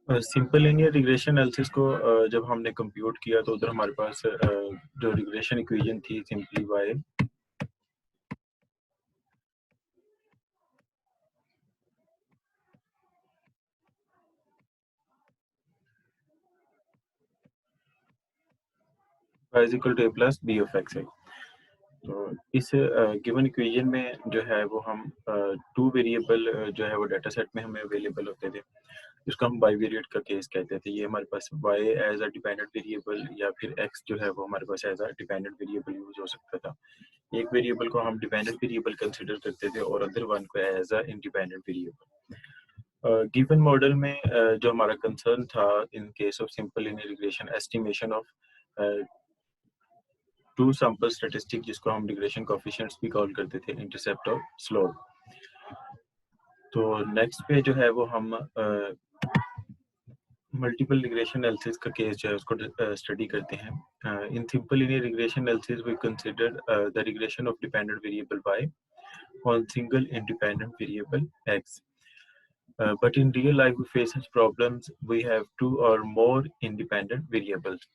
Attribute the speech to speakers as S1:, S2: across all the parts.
S1: Simple linear regression analysis को जब हमने कंप्यूट किया तो उधर हमारे पास जो रिग्रेशन इक्वेशन थी simply y is equal to a plus b of x है। तो इस गिवन इक्वेशन में जो है वो हम टू वेरिएबल जो है वो डाटा सेट में हमें अवेलेबल होते थे, जिसको हम बाईवेरिएट का केस कहते थे। ये हमारे पास y as a dependent variable या फिर x जो है वो हमारे पास as a dependent variable use हो सकता था। एक वेरिएबल को हम डिपेंडेंट वेरिएबल कंसिडर करते थे और अदर वन को as a independent variable. Given model में जो हमारा कंसर्न था in case of simple linear regression, estimation of two sample statistic, जिसको हम रिग्रेशन कोएफिशिएंट्स भी कॉल करते थे, इंटरसेप्ट और स्लोप। तो नेक्स्ट पे जो है वो हम मल्टीपल रिग्रेशन एनालिसिस का केस जो है उसको स्टडी करते हैं। In simple linear regression analysis we consider the regression of dependent variable y on single independent variable x. But in real life, we face such problems. We have two or more independent variables.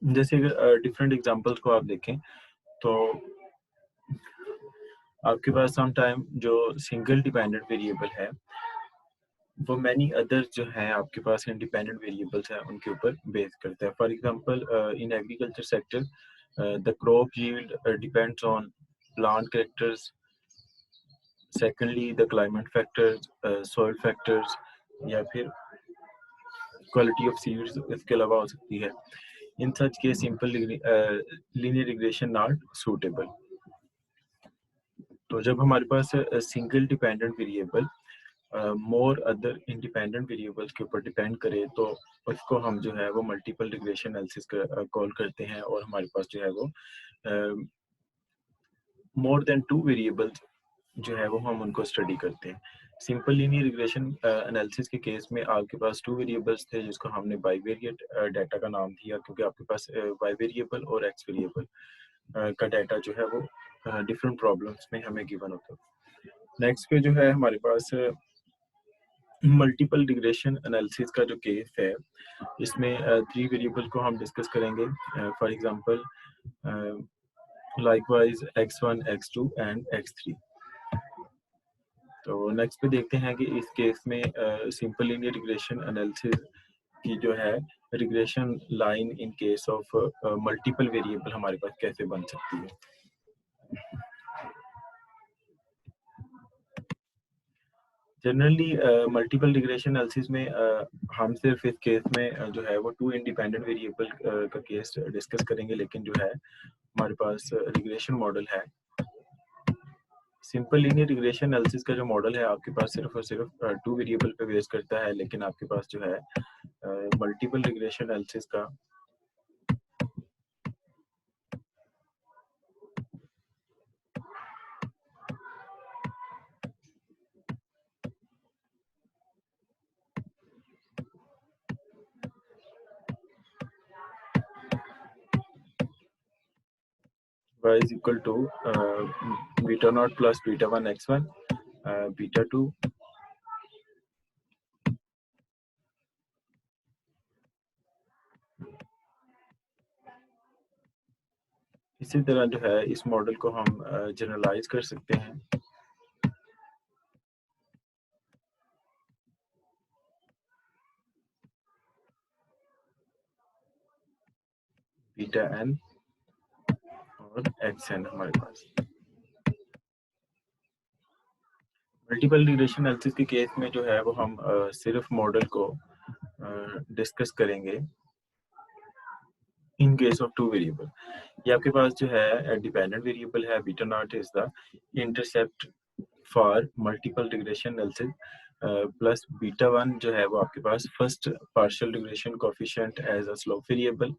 S1: जैसे अगर different examples को आप देखें तो आपके पास some time जो single dependent variable है वो मैनी अदर जो है आपके पास इंडिपेंडेंट वेरिएबल्स हैं उनके ऊपर बेस करता है। For example in agriculture sector the crop yield depends on plant characters, secondly the climate factors, soil factors, या फिर क्वालिटी ऑफ सीड्स इसके अलावा हो सकती है। In such case simple linear regression not suitable. तो जब हमारे पास single dependent variable more other independent variables के ऊपर डिपेंड करे तो उसको हम जो है वो मल्टीपल रिग्रेशन एनालिसिस कॉल करते हैं, और हमारे पास जो है वो मोर देन टू वेरिएबल्स जो है वो हम उनको स्टडी करते हैं। सिंपल लीनियर रिग्रेशन एनालिसिस के केस में आपके पास टू वेरिएबल्स थे जिसको हमने बाईवेरिएट डाटा का नाम दिया, क्योंकि आपके पास वाई वेरिएबल और एक्स वेरिएबल का डाटा जो है वो डिफरेंट प्रॉब्लम्स में हमें गिवन होता है। नेक्स्ट पे जो है हमारे पास मल्टीपल रिग्रेशन एनालिसिस का जो केस है इसमें थ्री वेरिएबल को हम डिस्कस करेंगे। For example likewise x1, x2 and x3। तो नेक्स्ट पे देखते हैं कि इस केस में सिंपल लीनियर रिग्रेशन एनालिसिस की जो है regression line in case of multiple variable हमारे पास कैसे बन सकती है। जनरली मल्टीपल रिग्रेशन एनालिसिस में हम सिर्फ इस केस में जो है वो टू इंडिपेंडेंट वेरिएबल का केस डिस्कस करेंगे, लेकिन जो है हमारे पास रिग्रेशन मॉडल है। सिंपल लीनियर रिग्रेशन एनालिसिस का जो मॉडल है आपके पास सिर्फ और सिर्फ टू वेरिएबल पे बेस करता है, लेकिन आपके पास जो है मल्टीपल रिग्रेशन एनालिसिस का y is equal to beta naught plus beta 1 x1 beta 2 इसी तरह जो है इस मॉडल को हम जनरलाइज कर सकते हैं। बीटा n और xn हमारे पास। मल्टीपल रिग्रेशन एनालिसिस के केस में जो है वो हम सिर्फ मॉडल को डिस्कस करेंगे in case of two variable. ये आपके पास जो है डिपेंडेंट वेरिएबल है, beta nought is the intercept for multiple regression analysis, plus beta 1 जो है वो आपके पास first partial regression coefficient as a slope variable,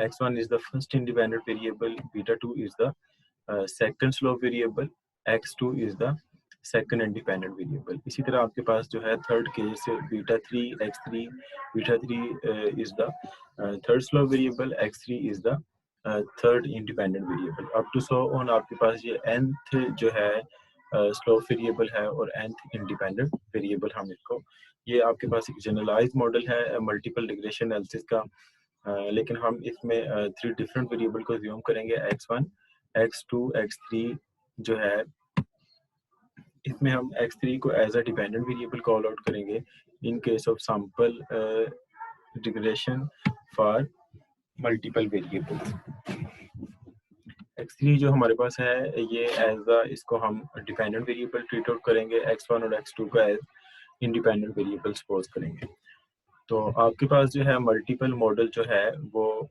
S1: x1 is the first independent variable, beta 2 is the second slope variable, x2 is the second independent variable। इसी तरह आपके पास जो है third case beta 3 x3, beta 3 is the third slope variable, x3 is the third independent variable। up to so on आपके पास ये nth जो है स्लोप वेरिएबल है और nth इंडिपेंडेंट वेरिएबल हम इसको, ये आपके पास एक जनरलाइज्ड मॉडल है मल्टीपल रिग्रेशन एनालिसिस का। लेकिन हम इसमें 3 डिफरेंट वेरिएबल को अज्यूम करेंगे, x1, x2, x3 जो है, इसमें हम x3 को as a dependent variable call out करेंगे in case of sample regression for multiple variables. x3 जो हमारे पास है ये एज अ, इसको हम डिपेंडेंट वेरिएबल ट्रीट आउट करेंगे, x1 और x2 को एज इंडिपेंडेंट वेरिएबल सपोज करेंगे। तो आपके पास जो है मल्टीपल मॉडल जो है वो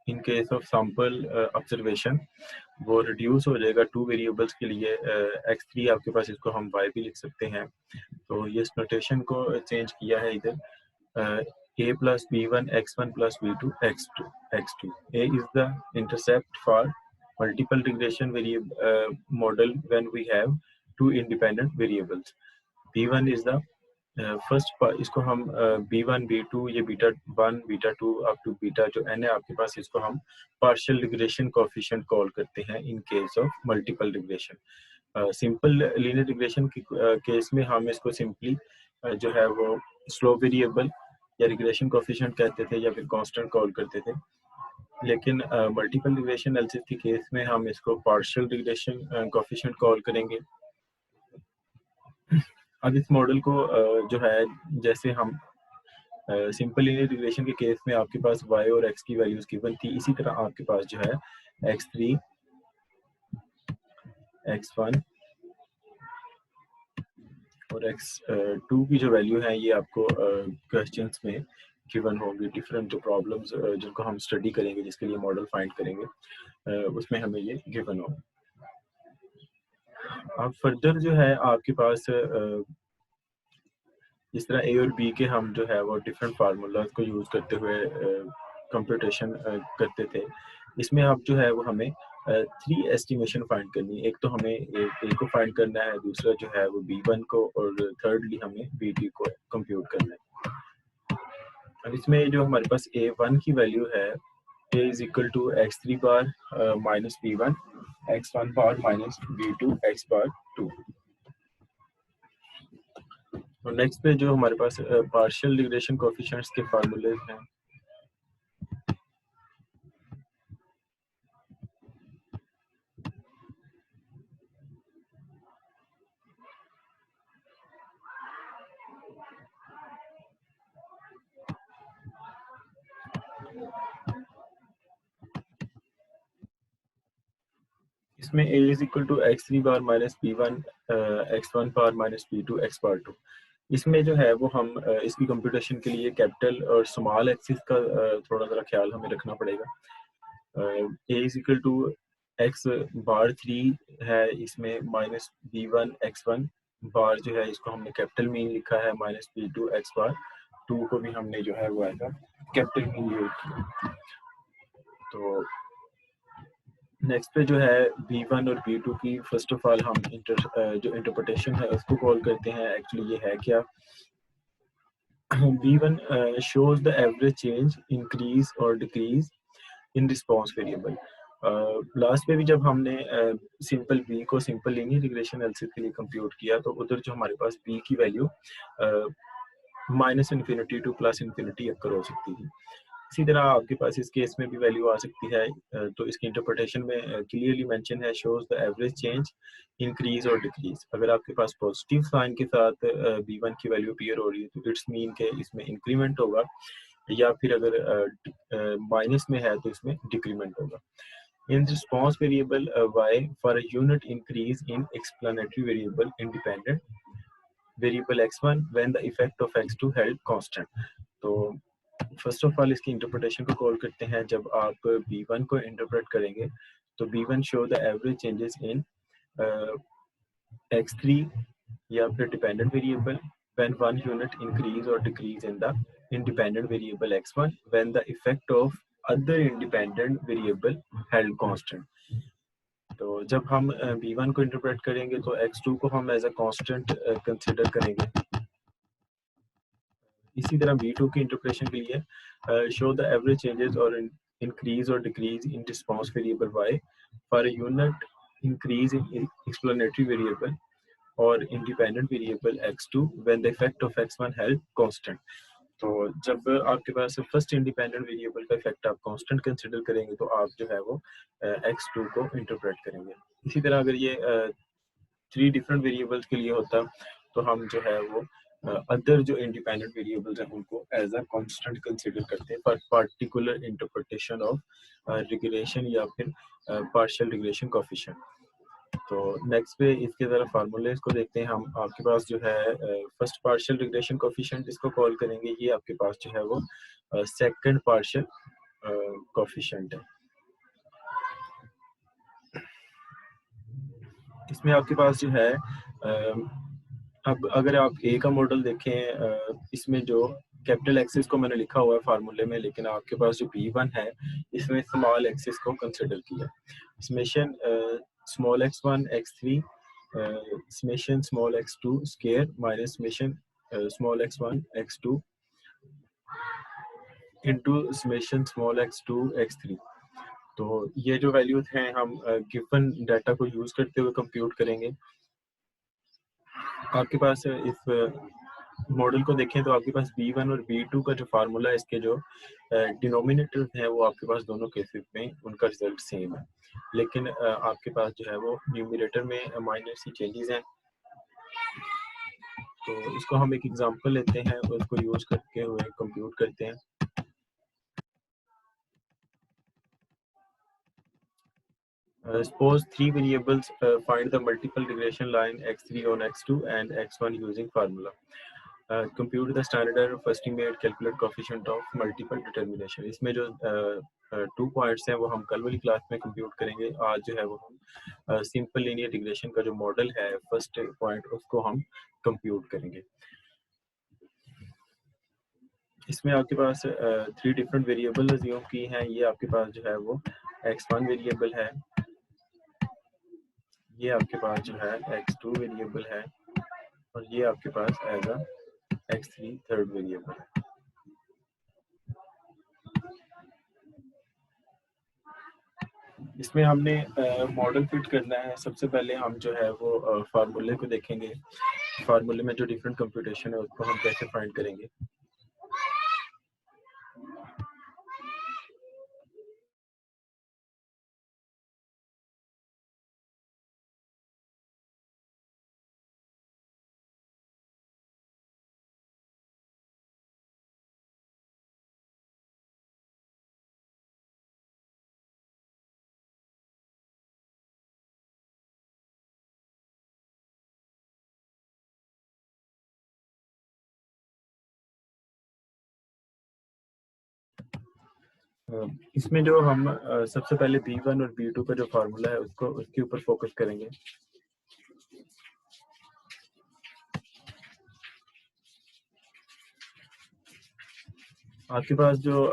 S1: इन केस ऑफ सैंपल ऑब्जर्वेशन वो रिड्यूस हो जाएगा 2 वेरिएबल्स के लिए। x3 आपके पास, इसको हम y भी लिख सकते हैं। तो ये इस नोटेशन को चेंज किया है इधर, a plus b1 x1 plus b2 x2 a is the intercept for multiple regression variable model when we have 2 independent variables, b1 is the first, इसको हम b1 b2 ये beta 1 beta 2 up to beta जो n है आपके पास, इसको हम partial regression coefficient call करते हैं इन case of multiple regression. Simple linear regression के केस में हम इसको सिंपली जो है वो स्लोप वेरिएबल या रिग्रेशन कोएफिशिएंट कहते थे या फिर कांस्टेंट कॉल करते थे। लेकिन मल्टीपल रिग्रेशन एनालिसिस के केस में हम इसको पार्शियल रिग्रेशन कोएफिशिएंट कॉल करेंगे। अब इस मॉडल को जो है, जैसे हम सिंपल लीनियर रिग्रेशन के केस में आपके पास y और x की वैल्यूज गिवन थी, इसी तरह आपके पास जो है x3, x1 और x2 की जो वैल्यू है ये आपको क्वेश्चंस में गिवन होंगी। डिफरेंट जो प्रॉब्लम्स जिनको हम स्टडी करेंगे, जिसके लिए मॉडल फाइंड करेंगे, उसमें हमें ये गिवन होगा। अब फर्दर जो है आपके पास इस तरह ए और बी के हम जो है वो डिफरेंट फार्मूलाज को यूज़ करते हुए कंप्यूटेशन करते थे। इसमें अब जो है वो हमें 3 एस्टिमेशन फाइंड करनी है। एक तो हमें ए को फाइंड करना है, दूसरा जो है वो b1 को, और थर्डली हमें b2 को कंप्यूट करना है। अब इसमें जो हमारे पास a1 की वैल्यू है, a is equal to x3 bar minus b1 x1 bar minus b2 x bar 2। और नेक्स्ट पे जो हमारे पास पार्शियल रिग्रेशन कोएफिशिएंट्स के फार्मूले हैं, इसमें a is equal to x3 bar minus b1 x1 bar minus b2 x bar 2। इसमें जो है वो हम इसकी कंप्यूटेशन के लिए कैपिटल और स्मॉल एक्सिस का थोड़ा सा ख्याल हमें रखना पड़ेगा। a is equal to x bar 3 है, इसमें माइनस b1 x1 बार जो है इसको हमने कैपिटल मीन लिखा है, माइनस b2 x बार 2 को भी हमने जो है वो ऐसा कैपिटल मीन यूज किया। तो नेक्स्ट पे जो है b1 और b2 की फर्स्ट ऑफ ऑल हम जो इंटरप्रिटेशन है उसको कॉल करते हैं। एक्चुअली ये है क्या, b1 shows the average change, increase और decrease in response variable। Last में भी जब हमने सिंपल b को सिंपल लीनियर रिग्रेशन एनालिसिस के लिए कंप्यूट किया, तो उधर जो हमारे पास b की value minus infinity to plus infinity occur हो सकती थी। इसी तरह आपके पास इस केस में भी वैल्यू आ सकती है। तो इसकी इंटरप्रिटेशन में क्लियरली मेंशन है, shows the average change, increase और डिक्रीज। अगर आपके पास पॉजिटिव साइन के साथ b1 की वैल्यू अपीयर हो रही है तो इट्स मीन के इसमें इंक्रीमेंट होगा, या फिर अगर माइनस में है तो इसमें डिक्रीमेंट होगा। In response variable y for a unit increase in explanatory variable independent variable x1 when the effect of x2 held constant। तो फर्स्ट ऑफ ऑल इसकी इंटरप्रिटेशन को कॉल करते हैं। जब आप b1 को इंटरप्रेट करेंगे तो b1 show the average changes in x3 या फिर dependent variable when one unit increase or decrease in the independent variable x1 when the effect of other independent variable held constant। तो जब हम b1 को interpret करेंगे तो x2 को हम एज अ कांस्टेंट कंसीडर करेंगे। इसी तरह b2 की इंटरप्रेशन के लिए शो द एवरेज चेंजेस और इंक्रीज और decrease in response variable y for a unit increase in explanatory variable और independent variable x2 when the effect of x1 held constant. तो जब आपके पास फर्स्ट इंडिपेंडेंट वेरिएबल का इफेक्ट आप constant consider करेंगे तो आप जो है वो x2 को इंटरप्रेट करेंगे। इसी तरह अगर ये 3 डिफरेंट वेरिएबल्स के लिए होता तो हम जो है वो अदर जो इंडिपेंडेंट वेरिएबल्स हैं उनको एज अ कांस्टेंट कंसीडर करते हैं for particular interpretation of regression या फिर पार्शियल रिग्रेशन कोएफिशिएंट। तो नेक्स्ट पे इसके ज़रा फार्मूले को देखते हैं हम। आपके पास जो है फर्स्ट पार्शियल रिग्रेशन कोएफिशिएंट इसको कॉल करेंगे, ये आपके पास जो है वो सेकंड पार्शियल कोएफिशिएंट है। इसमें आपके पास जो है अब अगर आप ए का मॉडल देखें, इसमें जो कैपिटल एक्सिस को मैंने लिखा हुआ है फार्मूले में, लेकिन आपके पास जो B1 है इसमें स्मॉल एक्सिस को कंसिडर किया। Summation small x1 x3 summation small x2 square minus summation small x1 x2 into summation small x2 x3। तो ये जो वैल्यूज हैं हम गिवन डाटा को यूज करते हुए कंप्यूट करेंगे। आपके पास इस मॉडल को देखें तो आपके पास B1 और B2 का जो फार्मूला है, इसके जो डिनोमिनेटर हैं वो आपके पास दोनों केसेस में उनका रिजल्ट सेम है, लेकिन आपके पास जो है वो न्यूमरेटर में माइनर सी चेंजेस हैं। तो इसको हम एक एग्जांपल लेते हैं और उसको यूज करके हुए कंप्यूट करते हैं। Suppose 3 variables find the multiple regression line x3 on x2 and x1 using formula. Compute the standard error of estimate, calculate coefficient of multiple determination। इसमें जो 2 पॉइंट्स हैं वो हम कल वाली क्लास में कंप्यूट करेंगे। आज जो है वो हम सिंपल लीनियर रिग्रेशन का जो मॉडल है फर्स्ट पॉइंट उसको हम कंप्यूट करेंगे। इसमें आपके पास 3 डिफरेंट वेरिएबल अज्यूम की हैं। ये आपके पास जो है वो x1 वेरिएबल है, ये आपके पास जो है x2 वेरिएबल है और ये आपके पास as a x3 third variable है। इसमें हमने मॉडल फिट करना है। सबसे पहले हम जो है वो फार्मूले को देखेंगे। फार्मूले में जो डिफरेंट कंप्यूटेशन है उसको हम कैसे फाइंड करेंगे। इसमें जो हम सबसे पहले B1 और B2 का जो फार्मूला है उसको उसके ऊपर फोकस करेंगे। आपके पास जो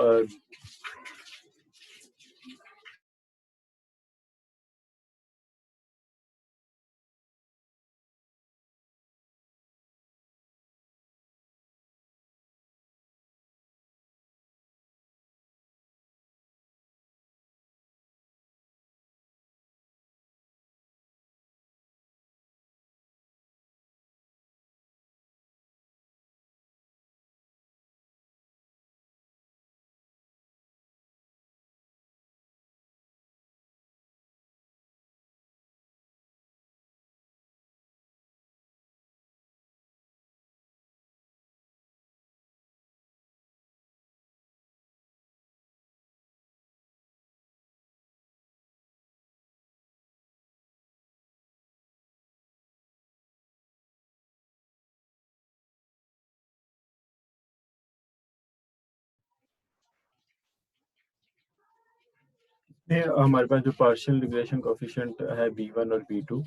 S1: हमारे पास जो पार्शियल रिग्रेशन कोएफिशिएंट है B1 और B2,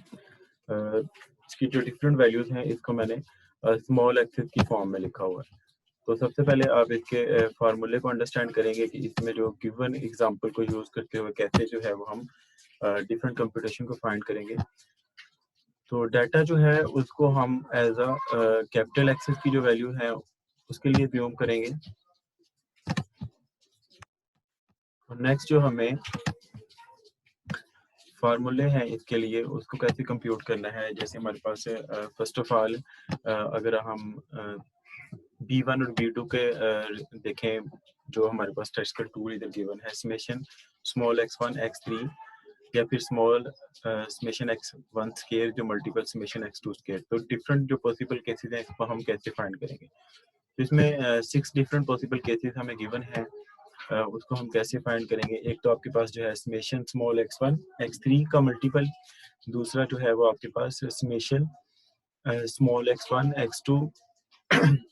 S1: इसकी जो डिफरेंट वैल्यूज हैं इसको मैंने स्मॉल एक्सिस की फॉर्म में लिखा हुआ है। तो सबसे पहले आप इसके फार्मूले को अंडरस्टैंड करेंगे कि इसमें जो गिवन एग्जांपल को यूज करते हुए कैसे जो है वो हम डिफरेंट कंप्यूटेशन को फाइंड करेंगे। तो डाटा जो है उसको हम एज अ कैपिटल एक्सिस की जो वैल्यू है उसके लिए अज्यूम करेंगे। नेक्स्ट जो हमें फार्मूले हैं इसके लिए, उसको कैसे कंप्यूट करना है। जैसे हमारे पास फर्स्ट ऑफ ऑल अगर हम B1 और B2 के देखें, जो हमारे पास स्टैटिस्टिकल टूल इधर गिवन है, समेशन स्मॉल x1 x3 या फिर स्मॉल समेशन x1 स्क्वायर जो मल्टीपल समेशन x2 स्क्वायर। तो डिफरेंट जो पॉसिबल केसेस हैं इसको हम कैसे फाइंड करेंगे। तो इसमें 6 डिफरेंट पॉसिबल केसेस हमें गिवन है, उसको हम कैसे फाइंड करेंगे। एक तो आपके पास जो है समेशन स्मॉल x1 x3 का मल्टीपल, दूसरा जो है वो आपके पास समेशन स्मॉल x1 x2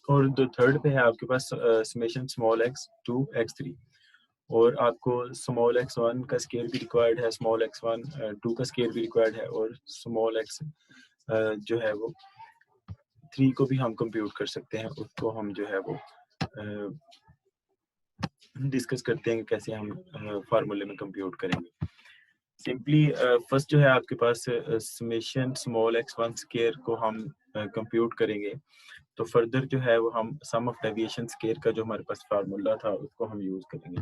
S1: और जो थर्ड पे है आपके पास समेशन स्मॉल x2 x3। और आपको स्मॉल x1 का स्केयर भी रिक्वायर्ड है, स्मॉल x1 2 का स्केयर भी रिक्वायर्ड है, और स्मॉल x जो है वो 3 को भी हम कंप्यूट कर सकते हैं। उसको हम जो है वो डिस्कस करते हैं कि कैसे हम फार्मूले में कंप्यूट करेंगे। सिंपली फर्स्ट जो है आपके पास समेशन स्मॉल x1 स्केयर को हम कंप्यूट करेंगे, तो फर्दर जो है वो हम सम ऑफ डेविएशन स्केयर का जो हमारे पास फार्मूला था उसको हम यूज करेंगे।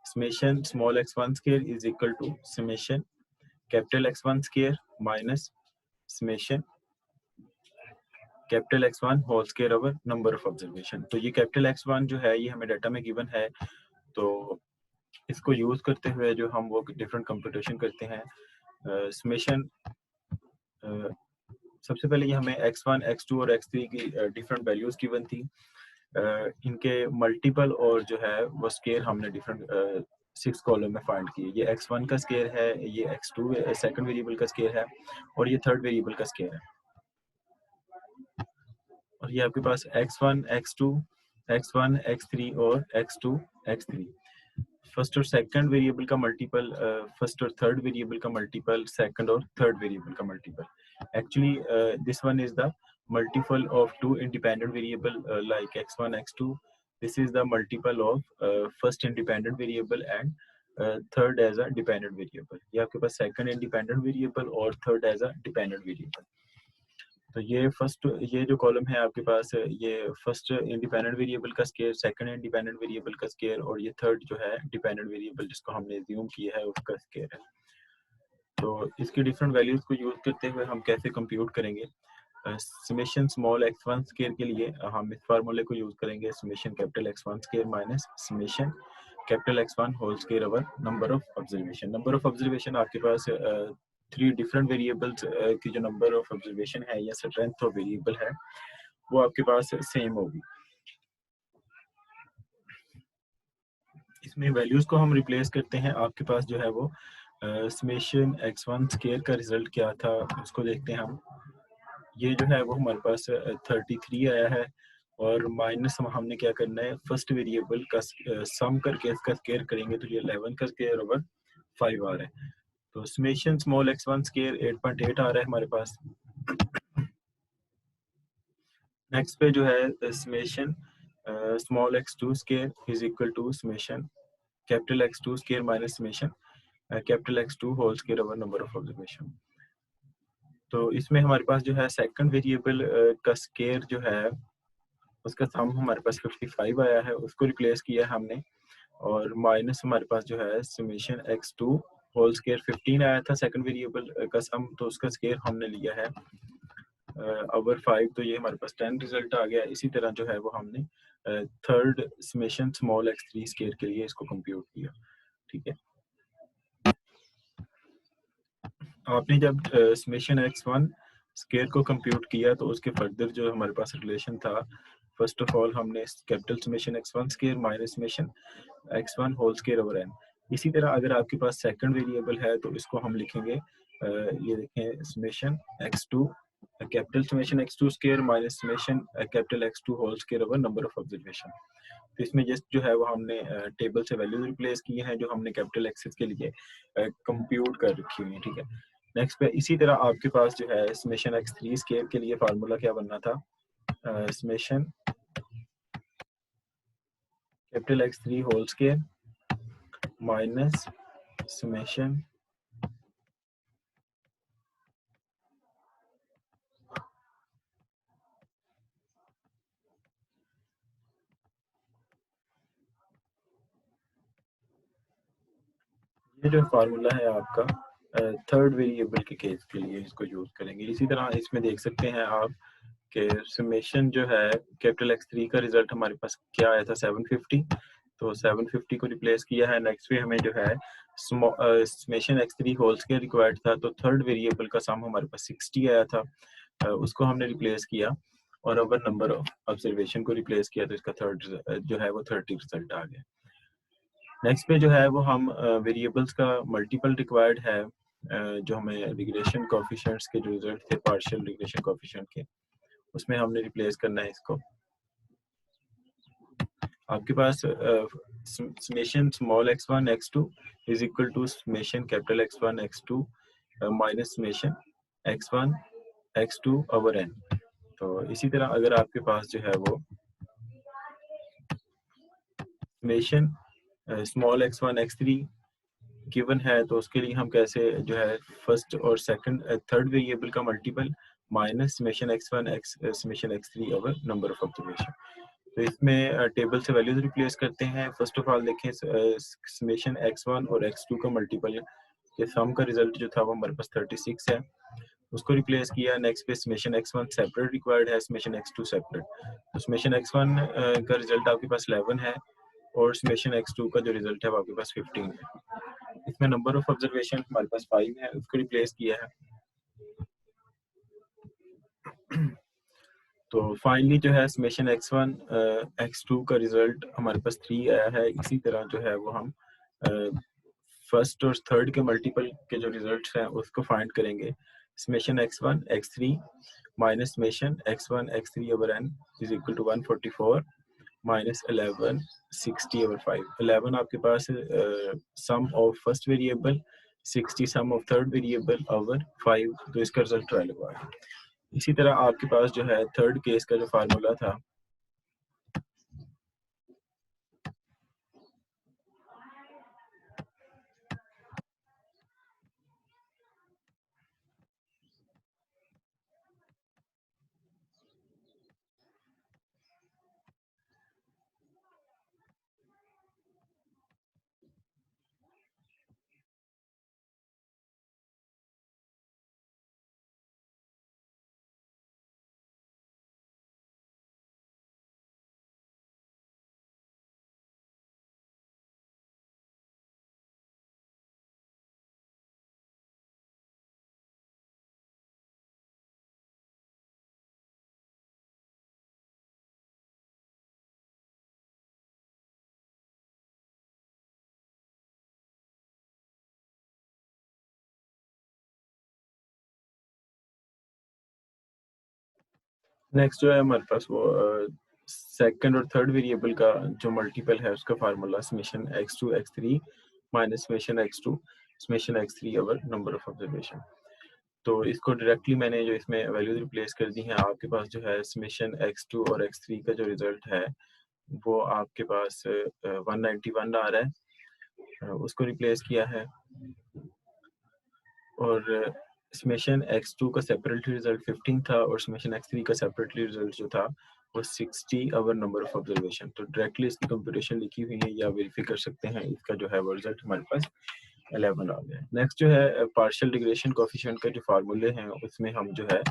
S1: Summation small x1 square is equal to summation capital x1 square minus summation capital x1 whole square over number of observation. तो ये कैपिटल x1 जो है ये हमें डाटा में गिवन है, तो इसको यूज करते हुए जो हम वो डिफरेंट कंप्यूटेशन करते हैं। समेशन सबसे पहले ये हमें x1 x2 और x3 की डिफरेंट वैल्यूज गिवन थी, इनके मल्टीपल और जो है वो स्केयर हमने डिफरेंट 6 कॉलम में फाइंड किए। ये x1 का स्केयर है, ये x2 सेकंड वेरिएबल का स्केयर है, और ये थर्ड वेरिएबल का स्केयर है। और ये आपके पास x1 x2 x1 x3 और x2 x3। फर्स्ट और सेकंड वेरिएबल का मल्टीपल, फर्स्ट और थर्ड वेरिएबल का मल्टीपल, सेकंड और थर्ड वेरिएबल का multiple. Actually this one is the multiple of two independent variable like x1 x2. This is the multiple of first independent variable and third as a dependent variable. ये आपके पास second independent variable और third as a dependent variable. तो ये first, ये जो column है आपके पास, ये फर्स्ट इंडिपेंडेंट वेरिएबल का स्केयर, सेकंड इंडिपेंडेंट वेरिएबल का स्केयर, और ये थर्ड जो है डिपेंडेंट वेरिएबल जिसको हमने अज्यूम किया है उसका स्केयर है। तो इसकी डिफरेंट वैल्यूज को यूज करते हुए हम कैसे कंप्यूट करेंगे। समेशन स्मॉल x1 स्केयर के लिए हम इस फार्मूले को यूज करेंगे, summation capital x1 square minus summation capital x1 whole square over number of observation. Number of observation आपके पास 3 डिफरेंट वेरिएबल्स की जो नंबर ऑफ ऑब्जर्वेशन है या स्ट्रेंथ ऑफ वेरिएबल है वो आपके पास सेम होगी। इसमें वैल्यूज को हम रिप्लेस करते हैं। आपके पास जो है वो समेशन x1 स्केयर का रिजल्ट क्या था उसको देखते हैं हम। ये जो है वो हमारे पास 33 आया है, और माइनस हमने क्या करना है, फर्स्ट वेरिएबल का सम करके इसका स्केयर करेंगे तो ये 11 का स्केयर ओवर 5 आ रहा है। तो समेशन स्मॉल x1 स्केयर 8.8 आ रहा है हमारे पास। नेक्स्ट पे जो है summation small x2 square is equal to summation capital x2 square minus summation capital x2 whole square over number of observation. तो इसमें हमारे पास जो है सेकंड वेरिएबल का स्केयर जो है उसका सम हमारे पास 55 आया है, उसको रिप्लेस किया है हमने, और माइनस हमारे पास जो है समेशन x2 होल स्केयर 15 आया था सेकंड वेरिएबल का सम, तो उसका स्केयर हमने लिया है ओवर 5, तो ये हमारे पास 10 रिजल्ट आ गया। इसी तरह जो है वो हमने third summation small x3 square के लिए इसको कंप्यूट किया। ठीक है, आपने जब समेशन x1 स्केयर को कंप्यूट किया तो उसके फर्दर जो हमारे पास रिलेशन था, फर्स्ट ऑफ ऑल हमने capital summation x1 square minus summation x1 whole square over n। इसी तरह अगर आपके पास सेकंड वेरिएबल है तो इसको हम लिखेंगे ये देखें summation x2 capital summation x2 square minus summation capital x2 whole square over number of observation. तो इसमें जस्ट जो है वो हमने टेबल से वैल्यूज रिप्लेस की हैं जो हमने कैपिटल एक्सेस के लिए कंप्यूट कर रखी हुई है। ठीक है, नेक्स्ट पे इसी तरह आपके पास जो है समेशन x3 स्केयर के लिए फार्मूला क्या बनना था, summation capital x3 whole square minus summation ये जो फार्मूला है आपका थर्ड वेरिएबल के केस के लिए इसको यूज़ करेंगे। इसी तरह इसमें देख सकते हैं आप कि समेशन जो है कैपिटल X3 का रिजल्ट हमारे पास क्या आया था 750, तो 750 को रिप्लेस किया है। नेक्स्ट पे हमें जो है summation X3 whole square required था, तो थर्ड वेरिएबल का सम हमारे पास 60 आया था, उसको हमने रिप्लेस किया और अवर नंबर ऑफ ऑब्जर्वेशन को रिप्लेस किया, तो इसका थर्ड जो है वो 30 रिजल्ट आ गया। नेक्स्ट पे जो है वो हम वेरिएबल्स का मल्टीपल रिक्वायर्ड है, जो हमें रिग्रेशन कोएफिशिएंट्स के जो रिजल्ट थे पार्शियल रिग्रेशन कोएफिशिएंट के, उसमें हमने रिप्लेस करना है इसको। आपके पास summation small x1 x2 is equal to summation capital X1 x2 minus summation x1 x2 over n। तो इसी तरह अगर आपके पास जो है वो summation small x1 x3 given है, तो उसके लिए हम कैसे जो है फर्स्ट और सेकंड थर्ड वेरिएबल का multiple minus summation x1 x summation x3 over number of observation. तो इसमें टेबल से वैल्यूज रिप्लेस करते हैं। फर्स्ट ऑफ ऑल देखें समेशन x1 और x2 का मल्टीपल के सम का रिजल्ट जो था वो हमारे पास 36 है, उसको रिप्लेस किया। नेक्स्ट पे समेशन x1 सेपरेट रिक्वायर्ड है, समेशन x2 सेपरेट। तो समेशन x1 का रिजल्ट आपके पास 11 है और समेशन x2 का जो रिजल्ट है वो आपके पास 15 है। इसमें नंबर ऑफ ऑब्जर्वेशन हमारे पास 5 है, उसको रिप्लेस किया है। तो फाइनली जो है समेशन x1 x2 का रिजल्ट हमारे पास 3 आया है। इसी तरह जो है वो हम फर्स्ट और थर्ड के मल्टीपल के जो रिजल्ट्स हैं उसको फाइंड करेंगे। Summation x1 x3 minus summation x1 x3 over n is equal to 144 minus 11 60 over 5। 11 आपके पास sum of first variable, 60 sum of third variable over 5, तो इसका रिजल्ट 12 आया। इसी तरह आपके पास जो है थर्ड केस का जो फार्मूला था नेक्स्ट जो है हमारे पास वो सेकंड और थर्ड वेरिएबल का जो मल्टीपल है उसका formula summation x2 x3 minus summation x2 summation x3 over number of observation. तो इसको डायरेक्टली मैंने जो इसमें वैल्यूज रिप्लेस कर दी हैं। आपके पास जो है समेशन x2 और x3 का जो रिजल्ट है वो आपके पास 191 आ रहा है, उसको रिप्लेस किया है। और समेशन x2 का सेपरेटली रिजल्ट 15 था और समेशन x3 का सेपरेटली रिजल्ट जो था वो 60 ओवर नंबर ऑफ ऑब्जर्वेशन। तो डायरेक्टली इसकी कंप्यूटेशन लिखी हुई है या वेरीफाई कर सकते हैं, इसका जो है वो रिजल्ट हमारे पास 11 आ गया। नेक्स्ट जो है पार्शियल रिग्रेशन कोएफिशिएंट का जो फार्मूले हैं उसमें हम जो है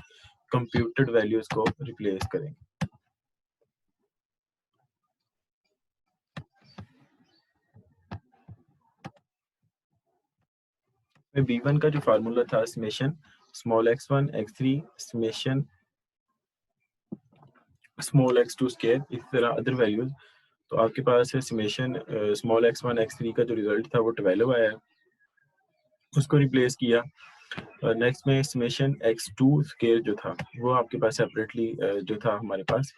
S1: कंप्यूटेड वैल्यूज को रिप्लेस करेंगे। b1 का जो फार्मूला था summation small x1 x3 summation small x2 square, इस तरह अदर वैल्यूज। तो आपके पास है समेशन स्मॉल x1 x3 का जो रिजल्ट था वो 12 आया, उसको रिप्लेस किया। नेक्स्ट में समेशन x2 स्क्वायर जो था वो आपके पास सेपरेटली जो था हमारे पास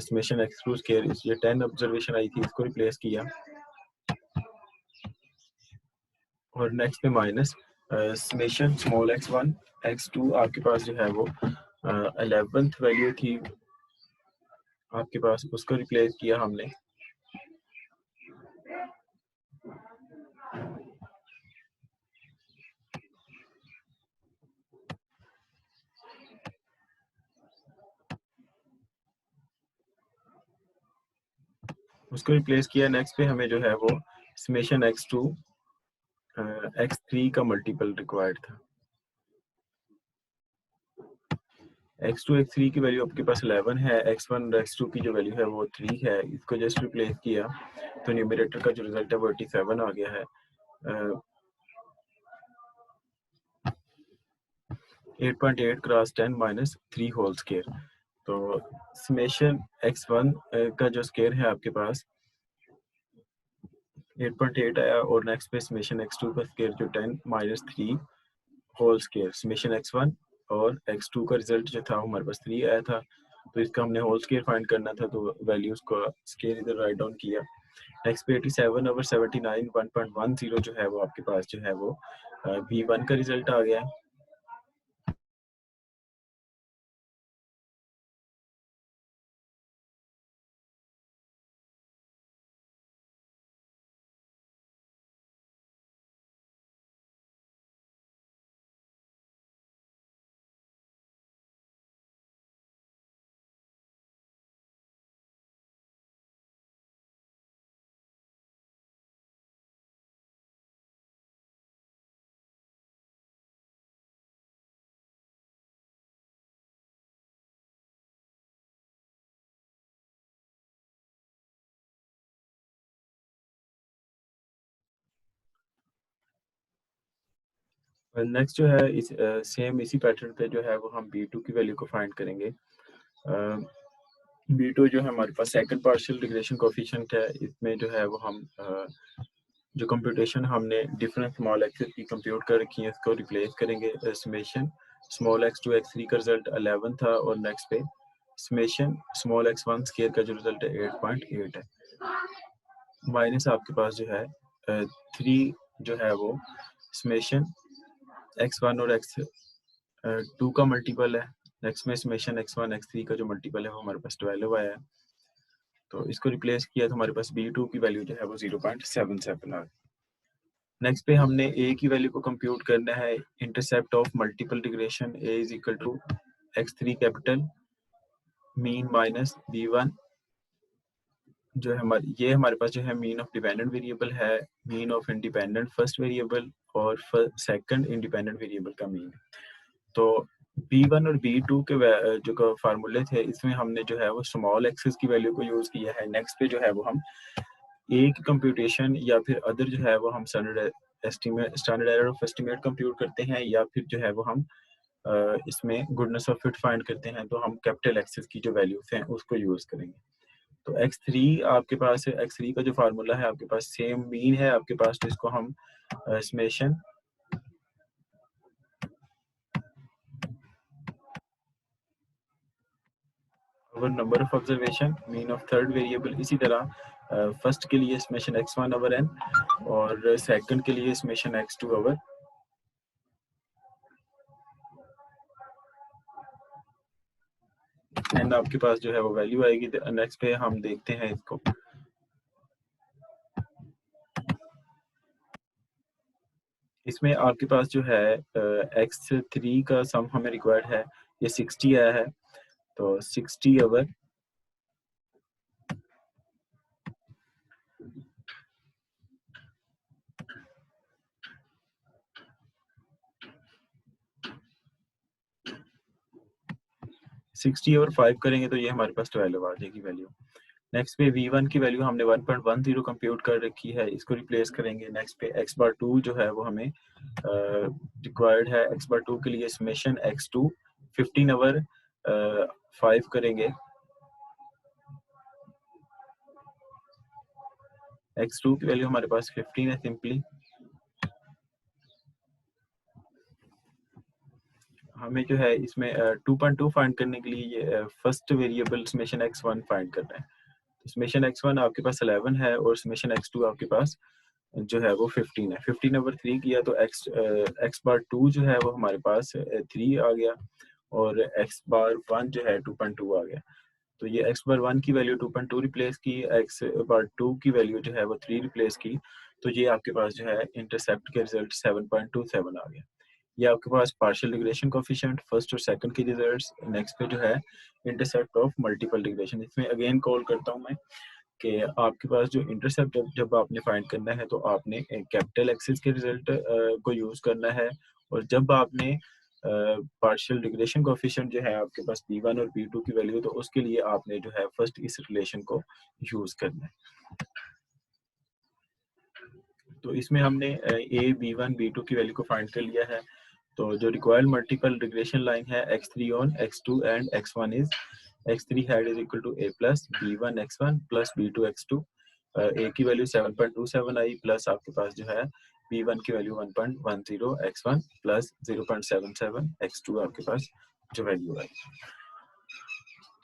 S1: समेशन x2 स्क्वायर, ये 10 ऑब्जर्वेशन आई थी, इसको रिप्लेस किया। और नेक्स्ट में minus summation small x1 x2 आपके पास जो है वो 11th वैल्यू थी आपके पास, उसको रिप्लेस किया हमने। उसको रिप्लेस किया। नेक्स्ट पे हमें जो है वो समेशन x2 x3 का मल्टीपल रिक्वायर्ड था। x2 x3 की वैल्यू आपके पास 11 है, x1 और x2 की जो वैल्यू है वो 3 है। इसको जस्ट रिप्लेस किया तो न्यूमरेटर का जो रिजल्ट है वो 87 आ गया है। 8.8 क्रॉस 10 माइनस 3 होल स्केयर। तो समेशन x1 का जो स्केयर है आपके पास 8.8 आया और नेक्स्ट पे समेशन x2 का स्केयर जो 10 minus 3 whole square. Summation x1 और x2 का रिजल्ट जो था हमारे पास 3 आया था, तो इसका हमने होल स्केयर फाइंड करना था, तो वैल्यूज का स्केयर इधर राइट डाउन किया। नेक्स्ट पे 87 ओवर 79 1.10 जो है वो आपके पास जो है वो v1 का रिजल्ट आ गया है। नेक्स्ट जो है इस सेम इसी पैटर्न पे जो है वो हम b2 की वैल्यू को फाइंड करेंगे। b2 जो है हमारे पास सेकंड पार्शियल रिग्रेशन कोएफिशिएंट है, इसमें जो है वो हम जो कंप्यूटेशन हमने डिफरेंट स्मॉल एक्सेस की कंप्यूट कर रखी है इसको रिप्लेस करेंगे। समेशन स्मॉल x2 x3 का रिजल्ट 11 था और नेक्स्ट पे समेशन स्मॉल x1 स्केयर का जो रिजल्ट है 8.8 है, माइनस आपके पास जो है 3 जो है वो समेशन x1 और x2 का मल्टीपल है। नेक्स्ट में समेशन x1 x3 का जो मल्टीपल है वो हमारे पास 12 आया है, तो इसको रिप्लेस किया तो हमारे पास b2 की वैल्यू जो है वो 0.77 आ गई। नेक्स्ट पे हमने a की वैल्यू को कंप्यूट करना है। Intercept of multiple regression a is equal to x3 capital mean minus b1 जो है ये हमारे पास जो है मीन ऑफ डिपेंडेंट वेरिएबल है, mean of independent first variable और सेकंड इंडिपेंडेंट वेरिएबल का मीन। तो b1 और b2 के जो फार्मूले थे इसमें हमने जो है वो स्मॉल एक्सेस की वैल्यू को यूज किया है। नेक्स्ट पे जो है वो हम a की कंप्यूटेशन या फिर अदर जो है वो हम standard error of estimate compute करते हैं, या फिर जो है वो हम इसमें गुडनेस ऑफ फिट फाइंड करते हैं, तो हम कैपिटल एक्सेस की जो वैल्यूज हैं उसको यूज करेंगे। तो x3 आपके पास है, x3 का जो फार्मूला है आपके पास सेम मीन है आपके पास, तो इसको हम summation over number of observation mean of third variable, इसी तरह फर्स्ट के लिए समेशन x1 ओवर n और सेकंड के लिए समेशन x2 ओवर n आपके पास जो है वो वैल्यू आएगी। नेक्स्ट पे हम देखते हैं इसको। इसमें आपके पास जो है x3 का सम हमें रिक्वायर्ड है, ये 60 आया है, तो 60 ओवर 60 ओवर 5 करेंगे तो ये हमारे पास 12 आ जाएगी वैल्यू। नेक्स्ट पे v1 की वैल्यू हमने 1.10 कंप्यूट कर रखी है, इसको रिप्लेस करेंगे। नेक्स्ट पे x बार 2 जो है वो हमें रिक्वायर्ड है। x बार 2 के लिए समेशन x2 15 ओवर 5 करेंगे। x2 की वैल्यू हमारे पास 15 है सिंपली। हमें जो है इसमें 2.2 फाइंड करने के लिए ये first variable summation x1 find करना है। समेशन x1 आपके पास 11 है और समेशन x2 आपके पास जो है वो 15 है। 15 ओवर 3 किया तो x बार 2 जो है वो हमारे पास 3 आ गया और x बार 1 जो है 2.2 आ गया। तो ये x बार 1 की वैल्यू 2.2 रिप्लेस की, x बार 2 की वैल्यू जो है वो 3 रिप्लेस की, तो ये आपके पास जो है इंटरसेप्ट के रिजल्ट 7.27 आ गया। ये आपके पास पार्शियल रिग्रेशन कोएफिशिएंट फर्स्ट और सेकंड के रिजल्ट्स। नेक्स्ट पे जो है इंटरसेप्ट ऑफ मल्टीपल रिग्रेशन, इसमें अगेन कॉल करता हूँ मैं कि आपके पास जो इंटरसेप्ट जब आपने फाइंड करना है तो आपने कैपिटल एक्सिस के रिजल्ट को यूज़ करना है, और जब आपने पार्शियल रिग्रेशन कोएफिशिएंट जो है आपके पास P1 और P2 की वैल्यू, तो उसके लिए आपने जो है फर्स्ट इस रिलेशन को यूज़ करना है। तो इसमें हमने A, B1, B2 की वैल्यू को फाइंड कर लिया है। तो जो रिक्वायर्ड मल्टीपल रिग्रेशन लाइन है x3 on x2 and x1 is x3 head is equal to a plus b1 x1 plus b2 x2। a की वैल्यू 7.27 आई, प्लस आपके पास जो है b1 की वैल्यू 1.10 x1 प्लस 0.77 x2 आपके पास जो वैल्यू है।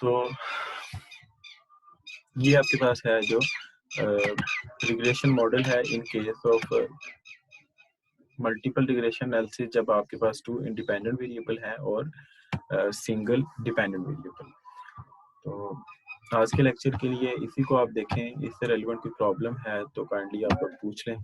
S1: तो ये आपके पास है जो रिग्रेशन मॉडल है इन case of multiple regression analysis, जब आपके पास टू इंडिपेंडेंट वेरिएबल हैं और सिंगल डिपेंडेंट वेरिएबल। तो आज के लेक्चर के लिए इसी को आप देखें, इससे रेलिवेंट कोई प्रॉब्लम है तो काइंडली आप लोग पूछ लें।